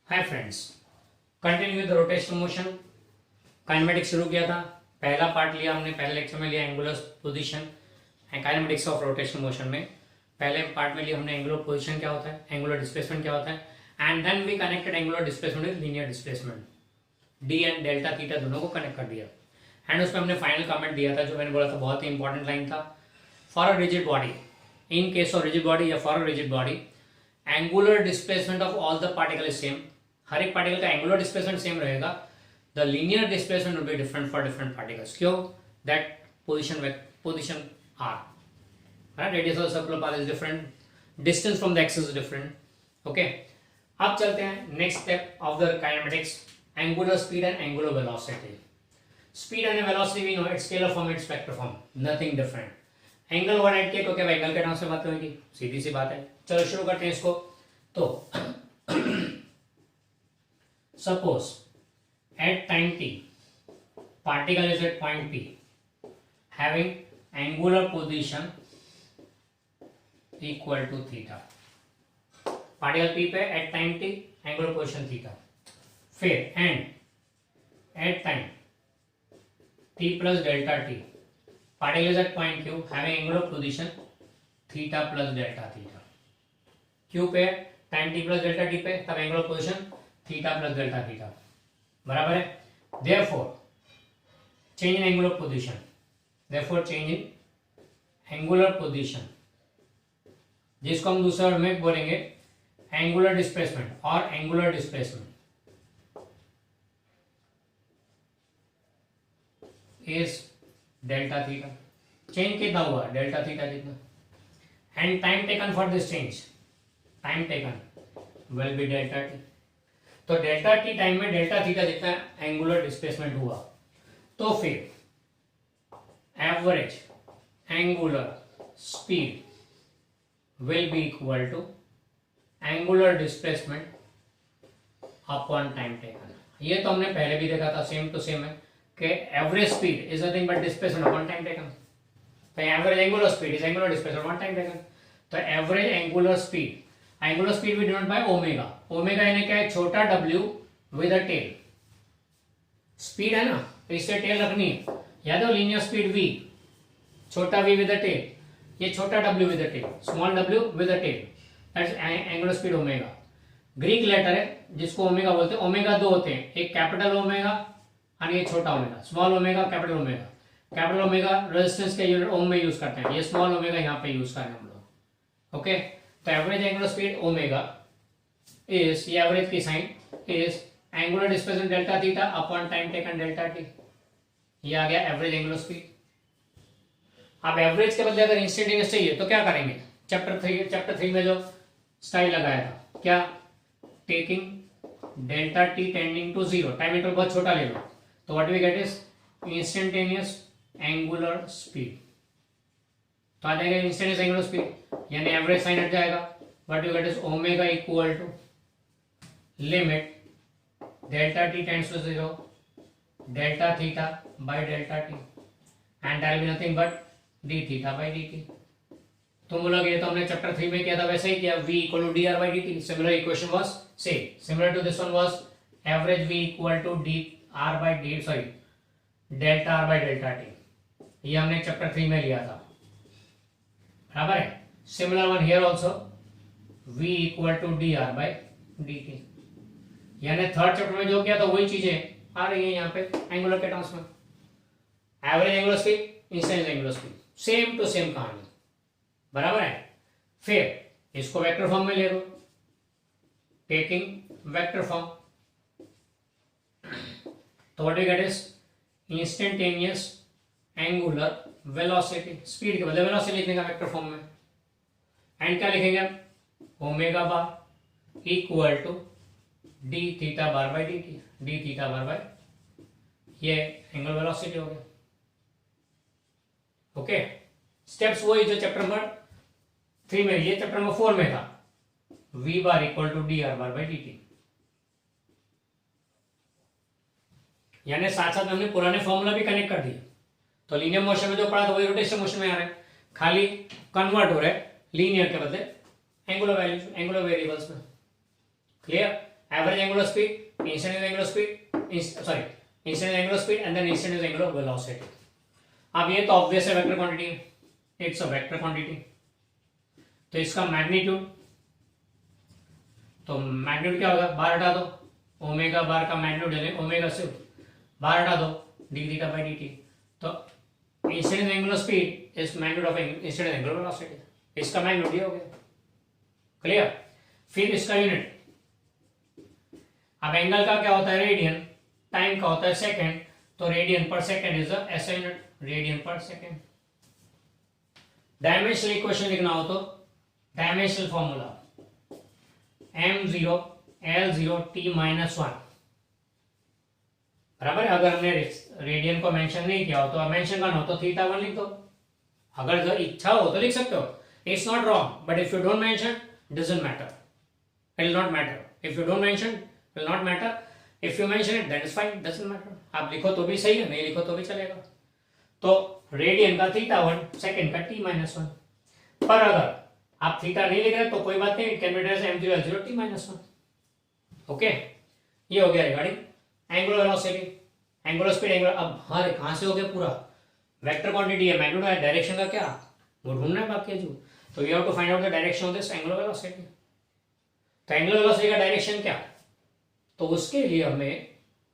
Hi friends, continue with rotational motion. Kinematics शुरू किया था, पहला पार्ट लिया हमने, पहले लेक्चर में लिया angular position and kinematics of rotational motion में। पहले पार्ट में लिया हमने एंगुलर पोजीशन क्या होता है, एंगुलर डिस्प्लेसमेंट क्या होता है, and then we connected angular displacement with linear displacement, d and delta theta दोनों को कनेक्ट कर दिया। एंड उसमें हमने फाइनल कमेंट दिया था, जो मैंने बोला था बहुत ही इंपॉर्टेंट लाइन था। For a rigid body, in case of rigid body या for a rigid body, angular displacement of all the particle is same. हर एक पार्टिकल का एंगुलर डिस्प्लेसमेंट सेम रहेगा। The linear displacement will be different for different particles. क्यों? That position R, radius of circular path is different, distance from the axis is different. Okay, अब चलते हैं next step of the kinematics, angular speed and angular velocity. Speed and velocity we know it's scalar form, it's vector form, nothing different. Angle 180 को क्या angle के नाम से बात होगी, सीधी सी बात है। चलो शुरू करते हैं इसको। तो suppose at time t particle is at point p having angular position equal to theta। particle p पे at time t angular position theta। फिर and at time t plus delta t particle is at point q having angular position theta plus delta theta। q पे time t plus delta t पे तब angular position theta plus delta theta बराबर है। Therefore change in angular position, therefore change in angular position, जिसको हम दूसरे word में बोलेंगे एंगुलर डिस्प्लेसमेंट और angular displacement is delta theta. Change कितना हुआ, डेल्टा थीटा जितना। And time taken for this change, time taken will be delta T. तो डेल्टा टी टाइम में डेल्टा थीटा जितना एंगुलर डिस्प्लेसमेंट हुआ, तो फिर average angular speed will be equal to angular displacement upon time taken. ये तो हमने पहले भी देखा था, सेम टू सेम है कि average speed is nothing but displacement upon time taken. तो average angular speed is angular displacement upon time taken. तो average angular speed, angular speed भी डिनोट बाय ओमेगा। ओमेगा यानी क्या है, छोटा w with a tail. Speed है ना, तो इससे टेल रखनी है, याद है लीनियर स्पीड v, छोटा v विद अ टेल, ये छोटा w with a tail, small w with a tell, that's angular speed omega. Greek letter है जिसको ओमेगा बोलते हैं। ओमेगा दो होते हैं, एक कैपिटल ओमेगा और ये छोटा omega, small omega capital omega. Capital omega resistance के यूनिट ओम में यूज करते हैं, ये स्मॉल ओमेगा यहाँ पे यूज कर रहे हैं हम लोग। ओके, तो average angular speed omega is, ये एवरेज की sign is angular displacement delta theta upon time taken delta t. ये आ गया एवरेज एंगुलर स्पीड। अब एवरेज के बदले अगर इंस्टेंटेनियस चाहिए तो क्या करेंगे, चैप्टर 3 में जो स्टाइल लगाया था, क्या, taking delta t tending to zero, time interval बहुत छोटा ले लो, तो what we get is instantaneous angular speed. तो आ जाएगा इंस्टेंटेनियस एंगुलर स्पीड, यानी एवरेज साइन हट जाएगा। What you get is omega equal to limit delta t tends to zero delta theta by delta t and that will be nothing but d theta by d t. तुम बोलोगे तो हमने chapter 3 में किया था, वैसे ही किया, v equal to d r by D t. Similar equation was same, similar to this one was average v equal to d r by d, sorry delta r by delta t. ये हमने chapter 3 में लिया था, बराबर है। Similar one here also, v equal to d r by D t. यानी third chapter में जो किया था वही चीजें आ रही है यहाँ पे एंगुलर के टर्म्स में। Average angular speed, instantaneous angular speed, same to same कहानी, बराबर है। फिर इसको वेक्टर फॉर्म में ले लो, टेकिंग वेक्टर फॉर्म, तो what we get is instantaneous angular velocity. Speed के बदले वेलोसिटी लिखने का वेक्टर फॉर्म में, एंड क्या लिखेंगे, omega bar equal to d theta bar by D t, d theta bar by, ये एंगुलर वेलोसिटी हो गया। ओके, स्टेप्स वही जो चैप्टर नंबर 3 में, ये चैप्टर नंबर 4 में था, v bar equal to d r bar by D t. यानी साथ साथ हमने पुराने फॉर्मूला भी कनेक्ट कर दिए। तो लीनियर मोशन में जो पढ़ा था वही रोटेशनल मोशन में आ रहा है, खाली कन्वर्ट हो रहा है लीनियर के बदले एंगुलर वैल्यूज, एंगुलर वेरिएबल्स में। Clear? Average angular speed, instantaneous angular speed, sorry instantaneous angular speed and then instantaneous angular velocity. अब ये तो ऑब्वियस है वेक्टर क्वांटिटी है, इट्स अ वेक्टर क्वांटिटी। तो इसका मैग्नीट्यूड, तो मैग्नीट्यूड क्या होगा, बार हटा दो, ओमेगा बार का मैग्नीट्यूड ओमेगा से बार हटा दो D theta by D T. तो instantaneous angular speed is magnitude of instantaneous angular velocity, इसका मैग्नीट्यूड ये हो गया। क्लियर। फिर इसका यूनिट, अब एंगल का क्या होता है रेडियन, टाइम का होता है सेकंड, तो रेडियन पर second is the SI unit, radian पर सेकंड। डायमेंशनल इक्वेशन लिखना हो तो dimensional formula m0 l0 t minus 1 बराबर है। अगर हमने रेडियन को मेंशन नहीं किया हो तो मेंशन करना हो तो थीटा 1 लिख दो, अगर इच्छा हो तो लिख सकते हो, it's not wrong, but if you don't mention doesn't matter, it will not matter. If you don't mention will not matter, if you mention it that is fine, doesn't matter. आप लिखो तो भी सही है, नहीं लिखो तो भी चलेगा। तो रेडियन का थीटा 1, सेकंड का t माइनस 1। पर अगर आप थीटा नहीं लिख रहे तो कोई बात नहीं, it can be written as m0 l0 t minus 1। Okay, ये हो गया regarding angular velocity, angular speed, angular. अब हर कहां से हो गया पूरा, वेक्टर क्वांटिटी है, मैग्नीट्यूड है, डायरेक्शन का क्या वो ढूंढना है बाकी है जो। तो you have to find out the direction of this angular velocity. तो एंगुलर वेलोसिटी का डायरेक्शन क्या, तो उसके लिए हमें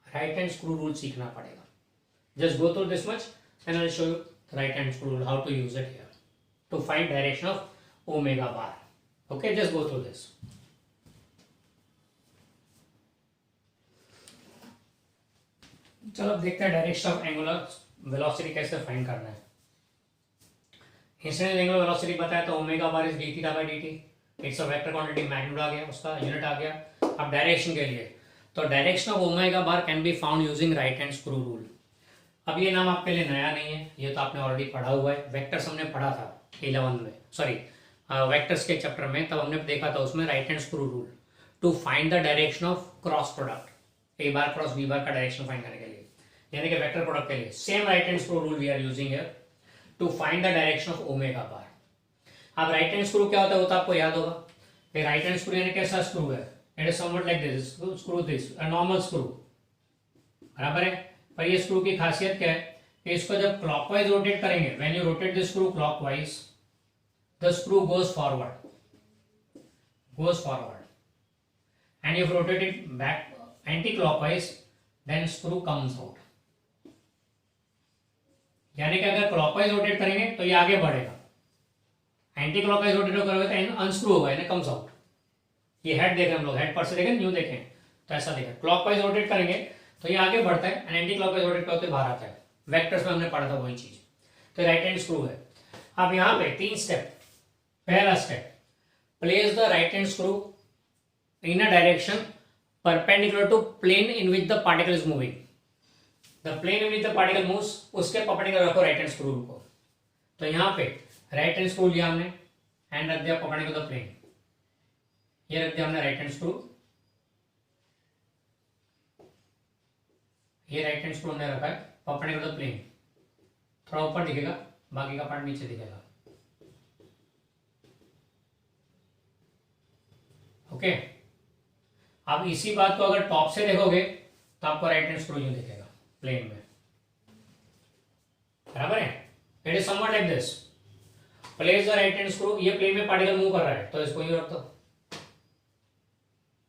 राइट हैंड स्क्रू रूल सीखना पड़ेगा। Just go through this much and I will show you right hand screw rule, how to use it here to find direction of omega bar. Okay, just go through this. चलो अब देखते हैं direction of angular velocity कैसे find करना है। Instantaneous angular velocity बताया तो omega bar is D theta by D T, it's a vector quantity, magnitude आ गया, उसका यूनिट आ गया। अब डायरेक्शन के लिए, तो direction of omega bar can be found using right hand screw rule. अब ये नाम आपके लिए नया नहीं है, ये तो आपने ऑलरेडी पढ़ा हुआ है, वेक्टर्स हमने पढ़ा था 11 में, सॉरी वेक्टर्स के चैप्टर में, तब हमने देखा था उसमें right hand screw rule to find the direction of cross product, A bar cross B bar का डायरेक्शन फाइंड करने के लिए, यानी कि वेक्टर प्रोडक्ट के लिए। Same right hand screw rule we are using here to find the direction of omega bar. अब right hand screw क्या होता है वो तो आपको याद होगा। राइट हैंड स्क्रू यानी कैसा स्क्रू है, it is somewhat like this, screw this, a normal screw, बराबर है। पर ये स्क्रू की खासियत क्या है कि इसको जब क्लॉकवाइज रोटेट करेंगे, when you rotate the screw clockwise, the screw gauge forward, and if rotate it back anti-clockwise, then screw comes out। यानी कि अगर क्लॉकवाइज रोटेट करेंगे तो ये आगे बढ़ेगा, एंटी क्लॉकवाइज रोटेट करोगे तो अनस्क्रू होगा, यानी कम्स आउट। ये हेड देखें हम लोग, हेड पर से देखें, न्यू देखें तो ऐसा देखें, क्लॉकवाइज रोटेट करेंगे तो ये आगे बढ़ता है, एंड एंटी क्लॉकवाइज रोटेट करते बाहर आता है। वेक्टर्स में हमने पढ़ा था वही चीज। तो राइट हैंड स्क्रू है। अब यहाँ पे 3 स्टेप। पहला step, place the right hand screw in a direction perpendicular to plane in which the particle is moving। the plane in which the particle moves, उसके perpendicular रखो राइट हैंड स्क्रू को। तो यहाँ पे राइट हैंड स्क्रू लिया हमने, and रख दिया perpendicular to the plane, ये रख दिया हमने राइट हैंड स्क्रू, ये राइट हैंड स्क्रू हमने रखा है perpendicular to the plane, थोड़ा ऊपर दिखेगा, बाकी का पार्ट नीचे दिखेगा। ओके अब इसी बात को अगर टॉप से देखोगे तो आपको राइट हैंड स्क्रू यूं दिखेगा प्लेन में, बराबर है। It is somewhat like this, place the right hand screw, ये प्लेन में पार्टिकल मूव कर रहा है तो इसको यूं रख दो,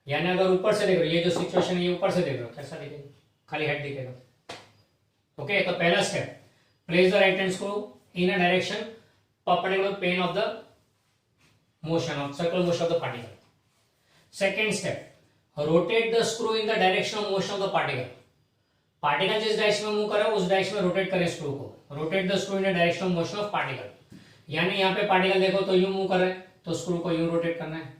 यानी अगर ऊपर से देख रहे हो, ये जो सिचुएशन है ये ऊपर से देख रहे हो, कैसा दिखेगा, खाली हेड दिखेगा। ओके तो पहला step, place the right hand screw in a direction perpendicular plane of the motion of circular motion of the particle. Second step, rotate the screw in the direction of motion of the particle. Particle जिस direction में move कर रहा है उस direction में rotate करें screw को। Rotate the screw in the direction of motion of particle, यानी यहाँ पे पार्टिकल देखो तो यूं मूव कर रहा है तो स्क्रू को यूं रोटेट करना है।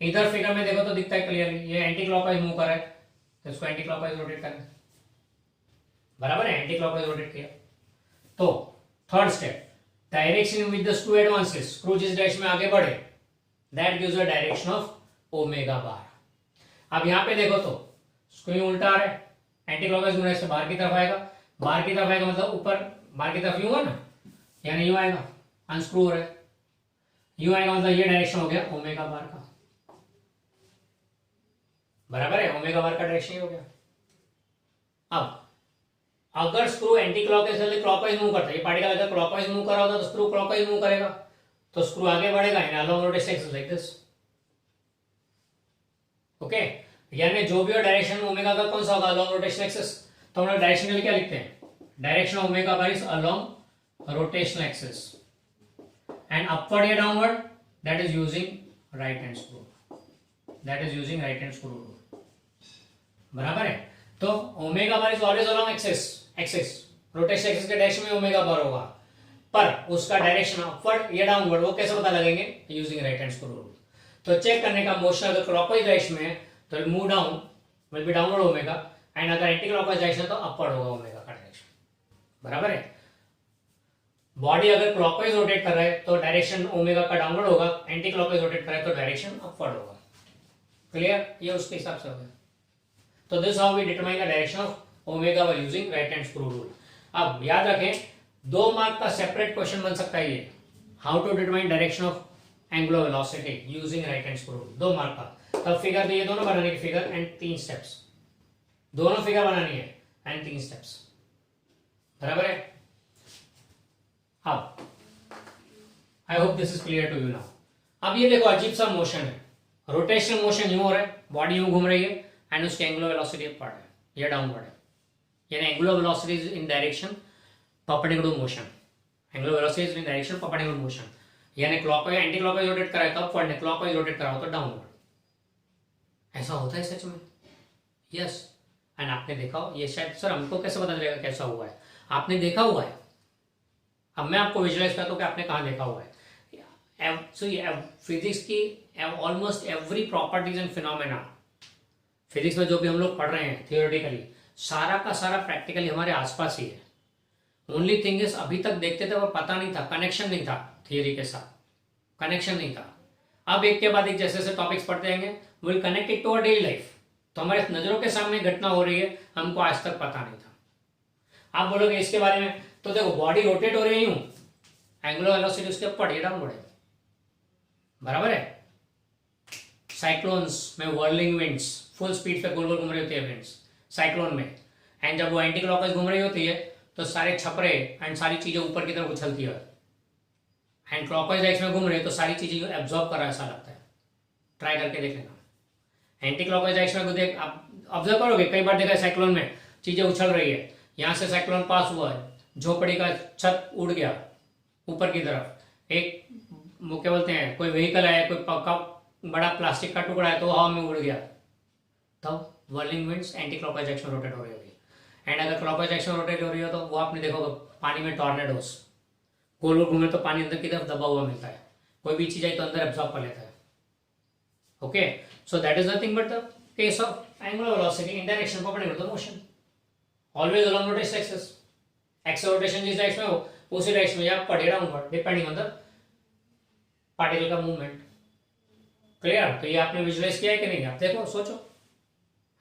इधर फिगर में देखो तो दिखता है क्लियरली, ये एंटी क्लॉकवाइज मूव कर रहा है तो इसको एंटी क्लॉकवाइज रोटेट करना है, बराबर है, एंटी क्लॉकवाइज रोटेट किया। तो third step, direction with the screw advances, screw जिस डायरेक्शन में आगे बढ़े, that gives the direction of omega bar. अब यहां पे देखो तो स्क्रू उल्टा आ रहा है, एंटी क्लॉकवाइज घूम रहा है, इससे बाहर की तरफ आएगा, बाहर की तरफ आएगा मतलब ऊपर बाहर की तरफ यूं है ना, यानी यूं आएगा, अनस्क्रू हो रहा है, यूं आएगा मतलब ये डायरेक्शन हो गया ओमेगा बार का, बराबर है, ओमेगा बार का डायरेक्शन ही हो गया। अब अगर screw anti clockwise clockwise move करता है, ये पार्टिकल अगर क्लॉकवाइज मूव कर रहा होता तो स्क्रू क्लॉकवाइज मूव करेगा, तो स्क्रू आगे बढ़ेगा in along rotation axis like this. Okay, यानी जो भी डायरेक्शन ओमेगा का कौन सा होगा, अलोंग रोटेशन एक्सिस। तो हम लोग डायरेक्शनल क्या लिखते हैं, direction of omega bar is along rotational axis and upward या downward that is using right hand screw, that is using right hand screw rule. बराबर है, तो omega bar is always along axis, axis rotation axis के direction में omega bar होगा, पर उसका direction upward या डाउनवर्ड वो कैसे पता लगेंगे, using right hand screw rule. तो चेक करने का मोशन अगर क्लॉकवाइज डायरेक्शन में है तो move down will be downward omega, and अगर एंटी क्लॉकवाइज डायरेक्शन तो अपवर्ड होगा ओमेगा का डायरेक्शन। बराबर है, बॉडी अगर क्लॉकवाइज रोटेट कर रहा है तो डायरेक्शन ओमेगा का डाउनवर्ड होगा, एंटी क्लॉकवाइज रोटेट कर रहा है तो डायरेक्शन अपवर्ड होगा। क्लियर, ये उसके हिसाब से होगा। तो this how we determine the direction of omega by using right hand screw rule. अब याद रखें 2 मार्क का सेपरेट क्वेश्चन बन सकता है ये, how to determine direction of angular velocity using right hand screw rule, 2 mark का। तब फिगर तो ये दोनों बनाने की फिगर एंड 3 स्टेप्स, दोनों फिगर बनानी है एंड 3 स्टेप्स। बराबर है। अब I hope this is clear to you now. अब ये देखो अजीब सा मोशन है, रोटेशनल मोशन यूं हो रहा है, बॉडी यूं घूम रही है एंड उसकी एंगुलर वेलोसिटी अपवर्ड है या डाउनवर्ड है, यानी angular velocity is in direction perpendicular motion, angular velocity is in direction perpendicular motion, यानी क्लॉकवाइज एंटी क्लॉकवाइज रोटेट कराए तो अपवर्ड, क्लॉकवाइज रोटेट कराओ तो डाउनवर्ड। ऐसा होता है सच में? यस। एंड आपने देखा हो ये, शायद सर हमको कैसे पता चलेगा कैसा हुआ है, आपने देखा हुआ है। अब मैं आपको विजुअलाइज करता हूँ कि आपने कहाँ देखा हुआ है। सो फिजिक्स की almost every properties and phenomena, physics में जो भी हम लोग पढ़ रहे हैं थियोरेटिकली, सारा का सारा प्रैक्टिकली हमारे आसपास ही है। ओनली थिंग इज अभी तक देखते थे और पता नहीं था, कनेक्शन नहीं था थियोरी के साथ, कनेक्शन नहीं था। अब एक के बाद एक जैसे जैसे टॉपिक्स पढ़ते जाएंगे will connect it to our daily life, तो हमारे नजरों के सामने घटना हो रही है, हमको आज तक पता नहीं था। आप बोलोगे इसके बारे में, तो देखो बॉडी रोटेट हो रही है यूं, एंगुलर वेलोसिटी उसके ऊपर ये डाउनवर्ड है। बराबर है, साइक्लोन्स में व्हर्लिंग विंड्स फुल स्पीड पे गोल गोल घूम रही होती है विंड्स साइक्लोन में, एंड जब वो एंटी क्लॉकवाइज घूम रही होती है तो सारे छपरे एंड सारी चीजें ऊपर की तरफ उछलती है, एंड क्लॉकवाइज डायरेक्शन में घूम रही है तो सारी चीजें एब्जॉर्ब कर रहा है, ऐसा लगता है। ट्राई करके देख लेना, एंटी क्लॉकवाइज डायरेक्शन में देख आप ऑब्जर्व करोगे, कई बार देखा है साइक्लोन में चीजें उछल रही है, यहां से साइक्लोन पास हुआ है, झोपड़ी का छत उड़ गया ऊपर की तरफ, एक वो क्या बोलते हैं कोई व्हीकल है, कोई पक्का बड़ा प्लास्टिक का टुकड़ा है तो हवा में उड़ गया, तब whirling winds anti clockwise direction में रोटेट हो रही होगी। एंड अगर क्लॉकवाइज डायरेक्शन में रोटेट हो रही हो तो वो आपने देखोगे पानी में टॉर्नेडोस, गोल गोल घूमे तो पानी अंदर की तरफ दबा हुआ मिलता है, कोई भी चीज आई तो अंदर एब्जॉर्ब कर लेता है। Okay, so that is nothing but the case of angular velocity in direction perpendicular to motion, always along rotation axis, axis rotation जिस डायरेक्शन में हो उसी डायरेक्शन में या पड़े downward depending on the particle का मूवमेंट। क्लियर? तो ये आपने विजुअलाइज किया है कि नहीं? आप देखो, सोचो,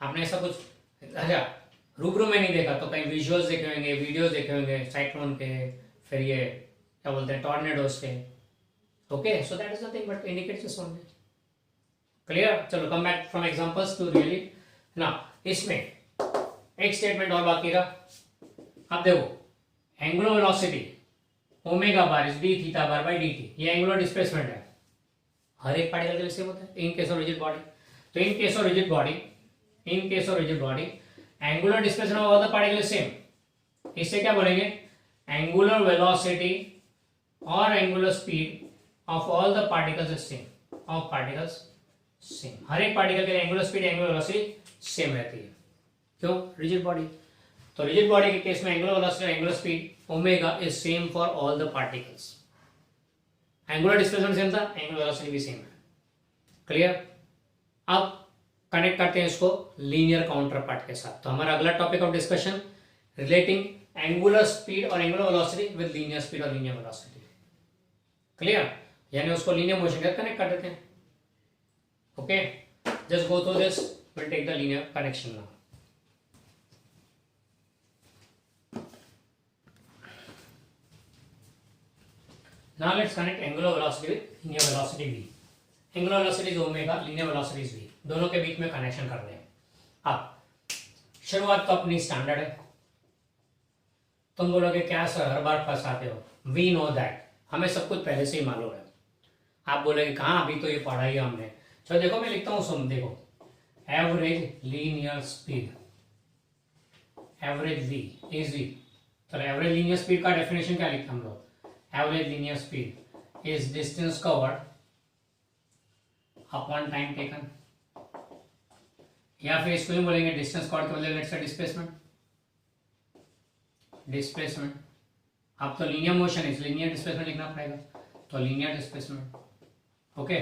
आपने ऐसा कुछ अच्छा रूबरू में नहीं देखा तो कहीं विजुअल्स देखे होंगे, वीडियोस देखे होंगे साइक्लोन के, फिर ये क्या बोलते हैं टॉर्नेडोस के। Okay, so that is nothing but indicates this only. Clear? चलो come back from examples to really ना, इसमें एक स्टेटमेंट और बाकी रहा। अब देखो angular velocity omega bar is D theta bar by dt, ये एंगुलर डिस्प्लेसमेंट है, हर एक पार्टिकल के लिए सेम होता है in case of rigid body. तो in case of rigid body, in case of rigid body angular displacement of all the particle same. इससे क्या बोलेंगे, एंगुलर वेलोसिटी और angular speed of all the particles is same, of particles same, हर एक पार्टिकल के लिए angular speed angular velocity same रहती है। क्यों? Rigid body. तो रिजिड बॉडी के केस में angular velocity angular speed omega is same for all the particles, angular displacement same था, एंगुलर वेलोसिटी भी सेम है। क्लियर? अब कनेक्ट करते हैं इसको लीनियर काउंटर पार्ट के साथ। तो हमारा अगला topic of discussion relating angular speed और angular velocity with linear speed और लीनियर वेलोसिटी। क्लियर? यानी उसको लीनियर मोशन के साथ कनेक्ट कर देते हैं। Okay, just go through this, will take the linear connection now. Now let's connect angular velocity with linear velocity v. Angular velocity is omega, linear velocity is v. दोनों के बीच में connection कर रहे हैं। अब शुरुआत तो अपनी स्टैंडर्ड है। तुम बोलोगे क्या सर हर बार फंसाते हो? वी नो दैट, हमें सब कुछ पहले से ही मालूम है। आप बोलोगे कहाँ, अभी तो ये पढ़ा ही हमने। चलो देखो मैं लिखता हूँ, सुन देखो, average linear speed, average v easy. चलो एवरेज लीनियर स्पीड का डेफिनेशन क्या लिखते हैं हम लोग? Average linear speed is distance covered upon time taken, या फिर इसको ही बोलेंगे डिस्टेंस कवर्ड के बदले लेट्स से डिस्प्लेसमेंट। डिस्प्लेसमेंट, अब तो लीनियर मोशन है, लीनियर डिस्प्लेसमेंट लिखना पड़ेगा, तो लीनियर डिस्प्लेसमेंट। ओके,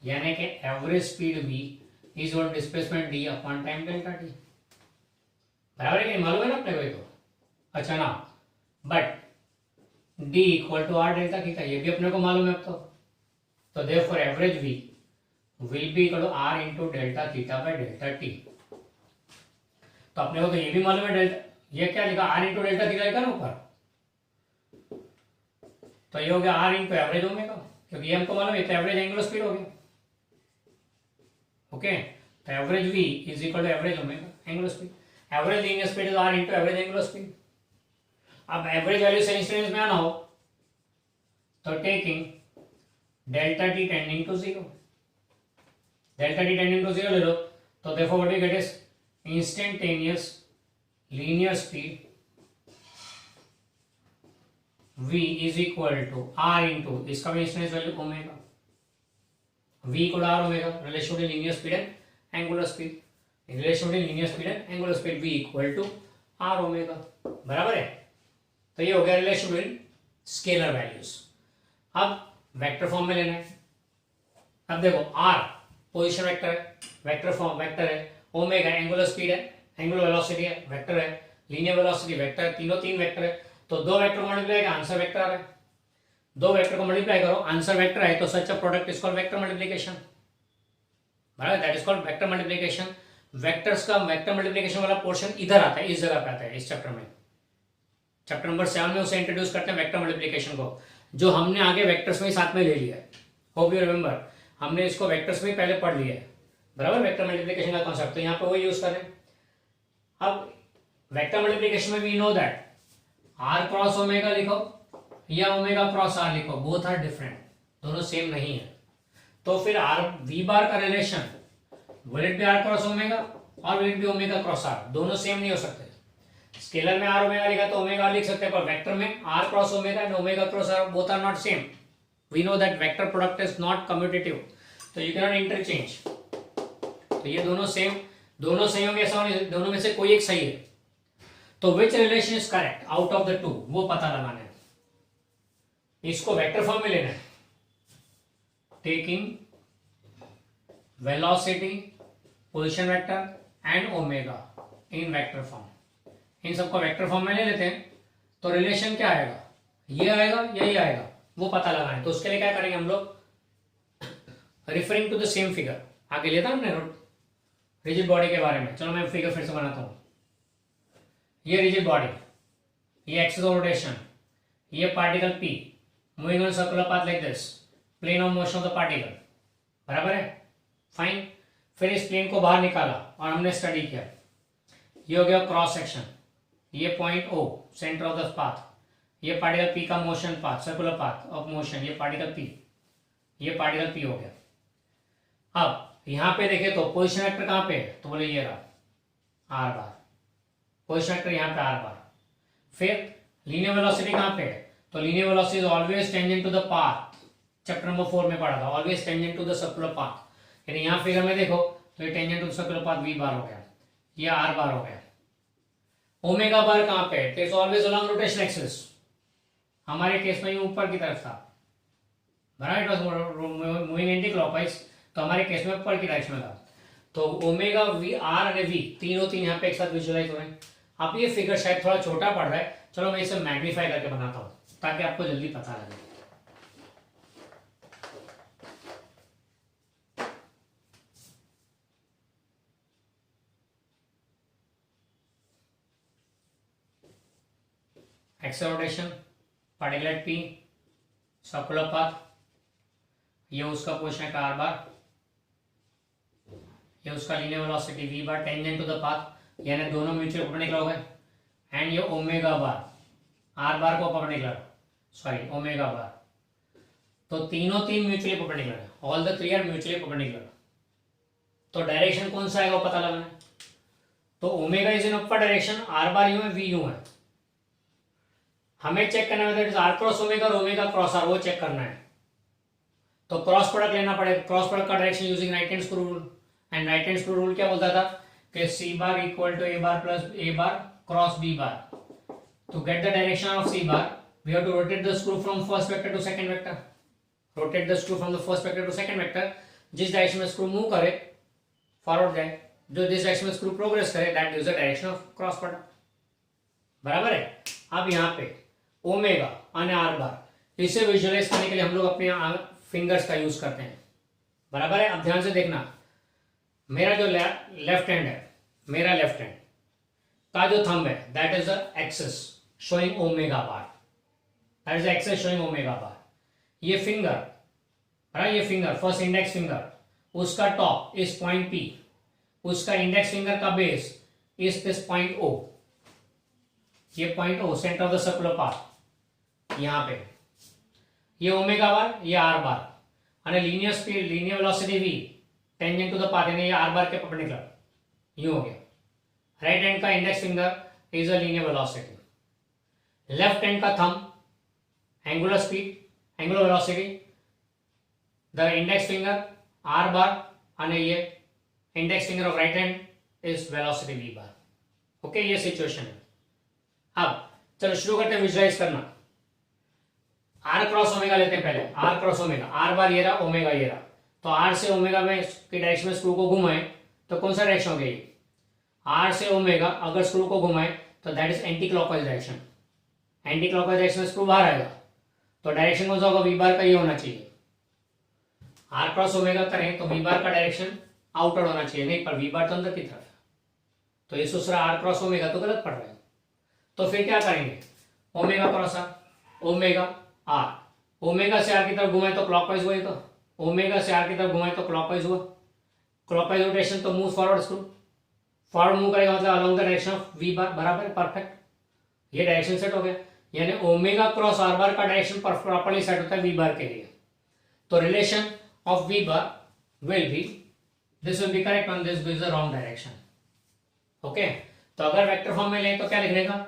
यानी कि एवरेज स्पीड v इज और displacement d upon time delta t। बराबर है कि मालूम है ना अपने को ये तो? अच्छा ना, but d equal to r delta theta, ये भी अपने को मालूम है अब तो therefore average v will be equal to r into delta theta by delta t। तो अपने को तो ये भी मालूम है डेल्टा, ये क्या लिखा r इंटू डेल्टा थीटा लिखा ना ऊपर, तो ये हो गया r इंटू एवरेज ओमेगा, क्योंकि ये हमको मालूम है तो एवरेज एंगुलर स्पीड हो गया। ओके, तो average v is equal to average omega angular speed, average linear speed is r into average angular speed. अब एवरेज वैल्यू से इंसिडेंस में आना हो तो taking delta t tending to zero, delta t tending to zero ले लो, तो देखो what we get is instantaneous linear speed v is equal to r into इसका भी instantaneous value omega, v equal r omega, relation to linear speed and angular speed, relation to linear speed and angular speed v equal to r omega. बराबर है, तो ये हो गया relation between scalar values. अब vector form में लेना है। अब देखो r पोजीशन वेक्टर है, वेक्टर फॉर्म वेक्टर है, ओमेगा एंगुलर स्पीड है, एंगुलर वेलोसिटी है, वेक्टर है, लीनियर वेलोसिटी वेक्टर है, तीनों तीन वेक्टर है, तो दो वेक्टर मल्टीप्लाई का आंसर वेक्टर आ रहा है। दो वेक्टर को मल्टीप्लाई करो, आंसर वेक्टर है, तो such a product is called vector multiplication. बराबर, that is called vector multiplication. Vectors का वेक्टर मल्टीप्लिकेशन वाला पोर्शन इधर आता है, इस जगह पे आता है, इस चैप्टर में, चैप्टर नंबर 7 में उसे इंट्रोड्यूस करते हैं वेक्टर मल्टीप्लिकेशन को, जो हमने आगे वेक्टर्स में ही साथ में ले लिया है। होप यू रिमेंबर, हमने इसको वेक्टर्स में ही पहले पढ़ लिया है। बराबर, वेक्टर मल्टीप्लिकेशन का कॉन्सेप्ट, तो यहाँ पे वो यूज करें। अब वेक्टर मल्टीप्लिकेशन में we know that r cross omega लिखो या ओमेगा क्रॉस r लिखो, बोथ आर डिफरेंट, दोनों सेम नहीं है। तो फिर r v बार का relation will it be r cross omega और will it be omega cross r, दोनों सेम नहीं हो सकते। स्केलर में r ओमेगा लिखा तो ओमेगा लिख सकते हैं, पर वेक्टर में r cross omega and omega cross r both are not same. We know that vector product is not commutative, तो यू कैन नॉट इंटरचेंज। तो ये दोनों सेम, दोनों सही होंगे ऐसा नहीं, दोनों में से कोई एक सही है। तो which relation is correct out of the two, वो पता लगाना है। इसको वेक्टर फॉर्म में लेना है, taking velocity, position vector and omega in vector form, इन सबको वेक्टर फॉर्म में ले लेते हैं। तो रिलेशन क्या आएगा, ये आएगा या ये आएगा, वो पता लगाना है। तो उसके लिए क्या करेंगे हम लोग, referring to the same figure, आगे लेता हमने रिजिड बॉडी के बारे में। चलो मैं फिगर फिर से बनाता हूं। ये रिजिड बॉडी, ये एक्सिस ऑफ रोटेशन, ये particle P moving on circular path like this, plane of motion of the particle. बराबर है, फाइन। फिर इस प्लेन को बाहर निकाला और हमने स्टडी किया, ये हो गया क्रॉस सेक्शन, ये point O centre of the path, ये पार्टिकल P का motion path, circular path of motion, ये पार्टिकल P, ये पार्टिकल P हो गया। अब यहां पे देखे तो पोजीशन वेक्टर कहां पे है, तो बोले ये रहा r बार, पोजीशन वेक्टर यहाँ पे r बार। फिर लीनियर वेलोसिटी कहां पे है, तो linear velocity is always tangent to the path, chapter number 4 में पढ़ा था, always tangent to the circular path. यानी यहाँ फिगर में देखो तो ये tangent to the circular path v bar हो गया, ये r बार हो गया। ओमेगा बार कहां पे है, is always along rotation axis, हमारे केस में ये ऊपर की तरफ था, बराबर, it was moving anti clockwise, तो हमारे केस में ऊपर की डायरेक्शन में था। तो ओमेगा वी, आर और वी तीनों तीन यहाँ पे एक साथ विजुअलाइज हो रहे हैं। अब ये फिगर शायद थोड़ा छोटा पड़ रहा है, चलो मैं इसे मैग्नीफाई करके बनाता हूँ ताकि आपको जल्दी पता लगे। Axis rotation, particular P, circular path, ये उसका पोजीशन है r बार, ये उसका linear velocity v bar tangent to the path, यानी दोनों म्यूचुअल परपेंडिकुलर हो गए, एंड ये ओमेगा बार, r बार को परपेंडिकुलर, सॉरी ओमेगा बार, तो तीनों तीन म्यूचुअली परपेंडिकुलर है, all the three are mutually perpendicular. तो डायरेक्शन कौन सा आएगा वो पता लगाना है। तो omega is in upper direction, r bar यू है, v यू है, हमें चेक करना है आर क्रॉस ओमेगा और ओमेगा क्रॉस आर, वो चेक करना है। तो क्रॉस प्रोडक्ट लेना पड़ेगा, क्रॉस प्रोडक्ट का direction using right hand screw rule, and right hand screw rule क्या बोलता था कि C bar equal to A bar plus A bar cross B bar. To get the direction of C bar, we have to rotate the screw from first vector to second vector. Rotate the screw from the first vector to second vector. जिस direction में screw move करे forward जाए, जो जिस direction में screw progress करे that gives the direction of cross product. बराबर है। अब यहाँ पे ओमेगा और आर बार, इसे विजुअलाइज करने के लिए हम लोग अपने फिंगर्स का यूज करते हैं। बराबर है। अब ध्यान से देखना, मेरा जो लेफ्ट हैंड है, मेरा लेफ्ट हैंड का जो थंब है that is the axis showing omega bar, that is the axis showing omega bar। ये फिंगर, राइट, ये फिंगर फर्स्ट इंडेक्स फिंगर, उसका टॉप इस पॉइंट P, उसका इंडेक्स फिंगर का बेस इस दिस पॉइंट O, ये point O centre of the circular path, यहाँ पे ये ओमेगा बार, ये आर बार, और linear speed, linear velocity v tangent to the path, यानी ये आर बार के परपेंडिकुलर, यूं हो गया। राइट हैंड का index finger is a linear velocity, left hand का thumb angular speed, angular velocity, the index finger r bar, और ये index finger of right hand is velocity v bar. Okay, ये situation है। अब चलो शुरू करते हैं विजुअलाइज करना। आर क्रॉस ओमेगा लेते हैं पहले, r cross omega, r bar ये रहा, ओमेगा ये रहा, तो आर से ओमेगा में की डायरेक्शन में स्क्रू को घुमाए तो कौन सा डायरेक्शन हो गया ये? आर से ओमेगा अगर स्क्रू को घुमाए तो that is anti clockwise direction, anti clockwise direction में स्क्रू बाहर आएगा, तो डायरेक्शन कौन सा होगा? वी बार का ये होना चाहिए। आर क्रॉस ओमेगा करें तो वी बार का डायरेक्शन आउटवर्ड होना चाहिए, नहीं पर वी बार तो अंदर की तरफ है, तो ये दूसरा आर क्रॉस ओमेगा तो गलत पड़ रहा है। तो फिर क्या करेंगे? Omega cross r, omega r, omega से आर की तरफ घुमाए तो क्लॉकवाइज हुआ, तो ओमेगा से आर की तरफ घुमाए तो क्लॉकवाइज हुआ, क्लॉकवाइज रोटेशन तो move forward, screw forward move करेगा मतलब along the direction of we bar. बराबर, परफेक्ट, ये डायरेक्शन सेट हो गया, यानी ओमेगा क्रॉस आर बार का डायरेक्शन प्रॉपर्ली सेट होता है वी बार के लिए। तो relation of we bar will be, this will be correct one, this is the wrong direction. Okay, तो अगर वेक्टर फॉर्म में ले तो क्या लिखने का?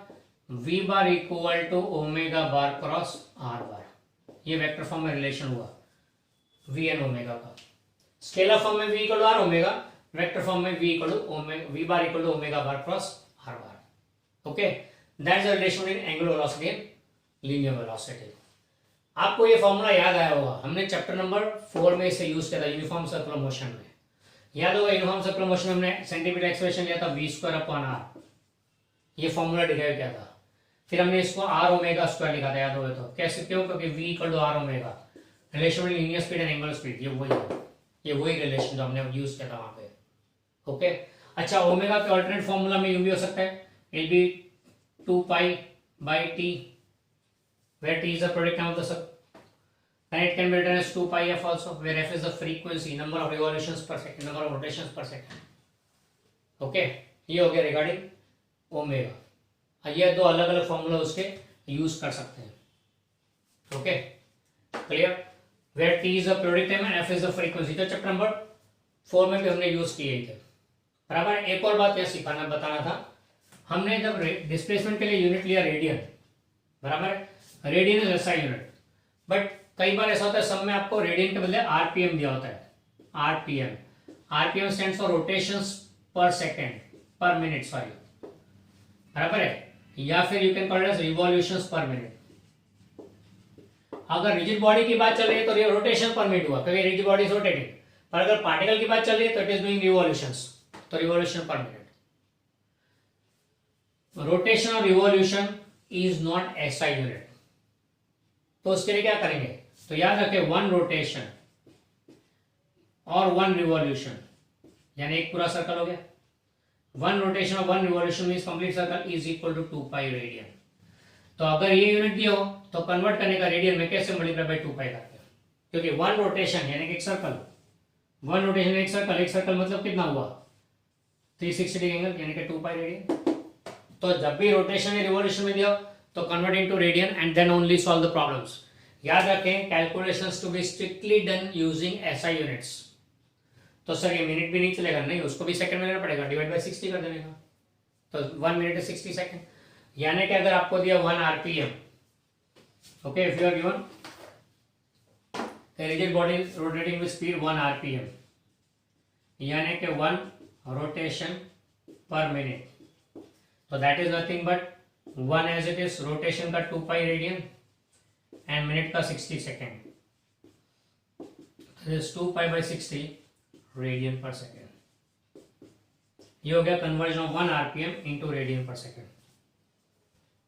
V bar equal to omega bar cross R bar, ये वेक्टर फॉर्म में रिलेशन हुआ वी एन ओमेगा का। स्केलर फॉर्म में V equal to are omega, vector form में V equal to V bar equal to omega bar cross R bar. Okay, that is the relation in angular velocity and linear velocity. आपको ये formula याद आया होगा, हमने chapter number 4 में इसे use किया था यूनिफॉर्म सर्कुलर मोशन में। याद होगा यूनिफॉर्म सर्कुलर मोशन में हमने सेंटीमीटर एक्सप्रेशन लिया था वी स्क्वायर अपॉन आर, ये फॉर्मूला डिराइव किया था। फिर हमने इसको आर ओमेगा स्क्वायर लिखा था, याद होगा तो कैसे? क्यों? क्योंकि v equal to are omega, relation में linear speed and angular speed, ये वही रिलेशन जो हमने यूज किया था वहां पे। ओके, अच्छा, ओमेगा के अल्टरनेट फॉर्मूला में यूं भी हो सकता है, it be 2 pi by T, where t is the product term of the sub, and it can be written as 2 pi f also, where f is the frequency, number of revolutions per second, number of rotations per second. Okay, ये हो गया regarding omega. ये दो अलग अलग formula उसके use कर सकते हैं। Okay, clear? where t is the periodic time and f is the frequency, तो चैप्टर नंबर 4 में भी हमने यूज किए थे। बराबर। एक और बात यह सिखाना बताना था, हमने जब डिस्प्लेसमेंट के लिए यूनिट लिया रेडियन, बराबर, radian is SI unit, but कई बार ऐसा होता है सब में आपको रेडियन के बदले आरपीएम दिया होता है, RPM, RPM stands for rotations per second, per minute, sorry, बराबर है, या फिर you can call it as revolutions per minute. अगर रिजिड बॉडी की बात चल रही है तो रोटेशन पर मिनट हुआ, क्योंकि रिजिड बॉडी इज रोटेटिंग, पर अगर पार्टिकल की बात चल रही है तो इट इज डूइंग रिवॉल्यूशंस, तो रिवॉल्यूशन पर मिनट। रोटेशन और revolution is not SI unit, तो उसके लिए क्या करेंगे? तो याद रखें 1 रोटेशन और 1 रिवॉल्यूशन, यानी एक पूरा सर्कल हो गया। 1 रोटेशन और 1 revolution means complete circle is equal to 2 pi radian. तो अगर ये यूनिट दिया हो तो कन्वर्ट करने का रेडियन में कैसे मल्टीप्लाई बाय 2 पाई करते हैं, क्योंकि 1 रोटेशन यानी कि एक सर्कल वन रोटेशन एक सर्कल मतलब कितना हुआ 360 डिग्री एंगल यानी कि 2 पाई रेडियन। तो जब भी रोटेशन या रिवोल्यूशन में दिया तो convert into radian and then only solve the problems. याद रखें calculations to be strictly done using SI units. तो सर ये मिनट भी नहीं चलेगा, नहीं, उसको भी सेकंड में लेना पड़ेगा, डिवाइड बाय 60 कर देने का। तो 1 मिनट इज 60 सेकंड, यानी कि अगर आपको दिया 1 RPM, okay, if you are given rigid body rotating with speed 1 RPM, यानी कि 1 रोटेशन पर मिनट, तो that is nothing but 1 as it is rotation का 2 पाई रेडियन एंड मिनट का 60 second, 2 pi by 60 radian per second. ये हो गया conversion of 1 RPM into radian per second.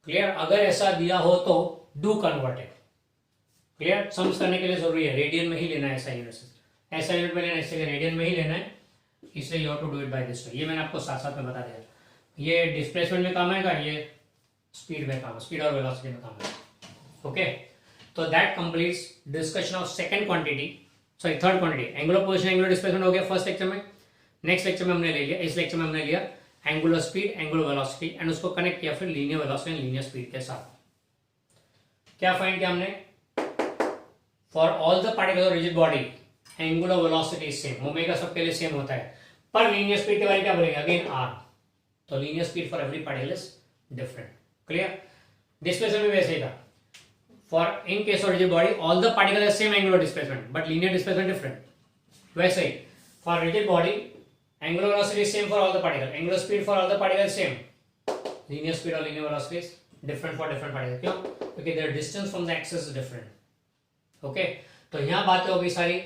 Clear? अगर ऐसा दिया हो तो do convert it. Clear? Sums करने के लिए जरूरी है रेडियन में ही लेना है, ऐसा यूनिट से ऐसा यूनिट में लेना है, इसलिए रेडियन में ही लेना है, इसलिए you have to do it by this way. ये मैंने आपको साथ साथ में बता दिया। ये डिस्प्लेसमेंट में काम आएगा, ये स्पीड में काम, स्पीड और वेलोसिटी में काम आएगा। ओके, तो that completes discussion of second quantity, sorry third quantity, angular position angular displacement हो गया फर्स्ट लेक्चर में। नेक्स्ट लेक्चर में हमने ले लिया, इस लेक्चर में हमने लिया angular speed, angular velocity and उसको कनेक्ट किया फिर linear velocity and linear speed के साथ। क्या फाइंड किया हमने? For all the particles of rigid body angular velocity is same, omega सबके लिए सेम होता है, पर लीनियर स्पीड के बारे में क्या बोलेंगे? अगेन आर, तो linear speed for every particle is different. Clear? Displacement भी वैसे ही था, for in case of rigid body all the particle is same angular displacement but linear displacement different. वैसे ही for rigid body angular velocity is same for all the particles, angular speed for all the particles same, linear speed or linear velocity is different for different particles। क्यों? क्योंकि their distance from the axis is different। Okay, तो यहाँ बातें हो गई सारी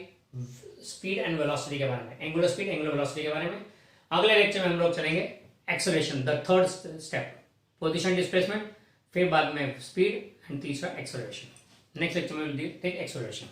speed and velocity के बारे में, एंगुलर स्पीड एंगुलर वेलोसिटी के बारे में। अगले लेक्चर में हम लोग चलेंगे acceleration, the third step, position displacement, फिर बाद में स्पीड एंड तीसरा एक्सेलरेशन। नेक्स्ट लेक्चर में विल टेक एक्सेलरेशन।